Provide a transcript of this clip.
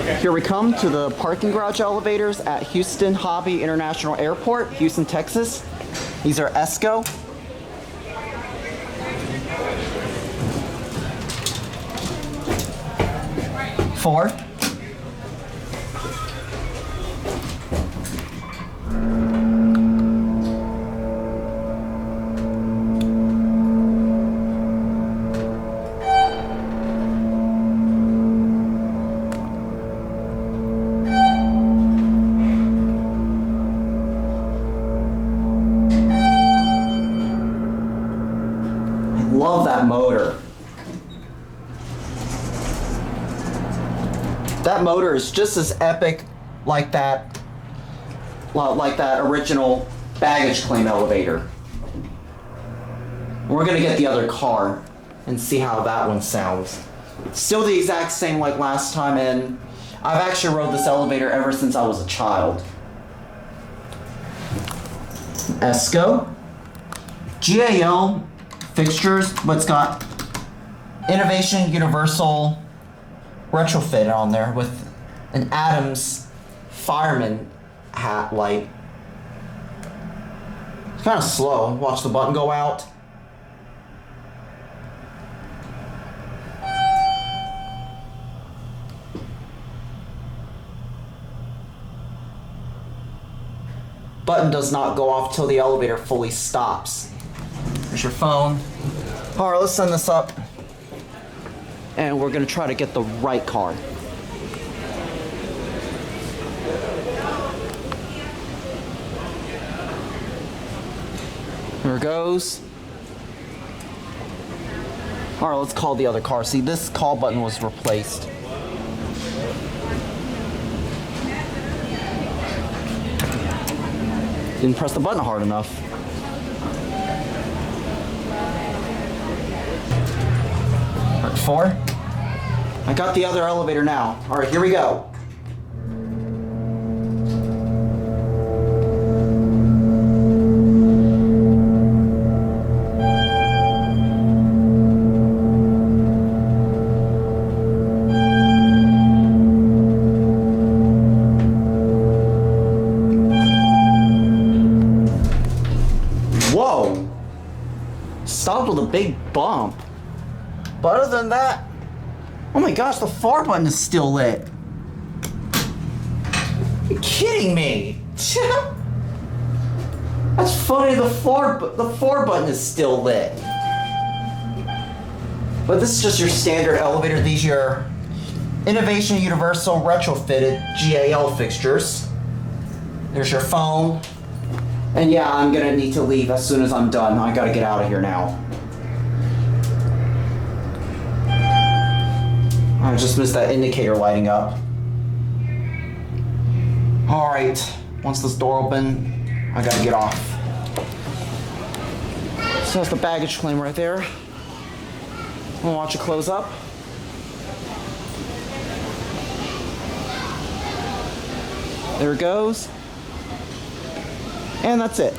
Here we come to the parking garage elevators at Houston Hobby International Airport, Houston, Texas. These are ESCO. Four. Love that motor. That motor is just as epic like that original baggage claim elevator. We're gonna get the other car and see how that one sounds. Still the exact same like last time, and I've actually rode this elevator ever since I was a child. ESCO. GAL fixtures, but it's got Innovation Universal retrofit on there with an Adams fireman hat light. It's kind of slow. Watch the button go out. Button does not go off till the elevator fully stops. There's your phone. All right, let's send this up. And we're gonna try to get the right car. There it goes. All right, let's call the other car. See, this call button was replaced. Didn't press the button hard enough. All right, 4. I got the other elevator now. All right, here we go. Whoa! Stopped with a big bump. But other than that, oh my gosh, the 4 button is still lit. You're kidding me. That's funny, the 4 button is still lit. But this is just your standard elevator. These are your Innovation Universal retrofitted GAL fixtures. There's your phone. And yeah, I'm gonna need to leave as soon as I'm done. I gotta get out of here now. I just missed that indicator lighting up. All right, once this door open, I gotta get off. So that's the baggage claim right there. I'm gonna watch it close up. There it goes. And that's it.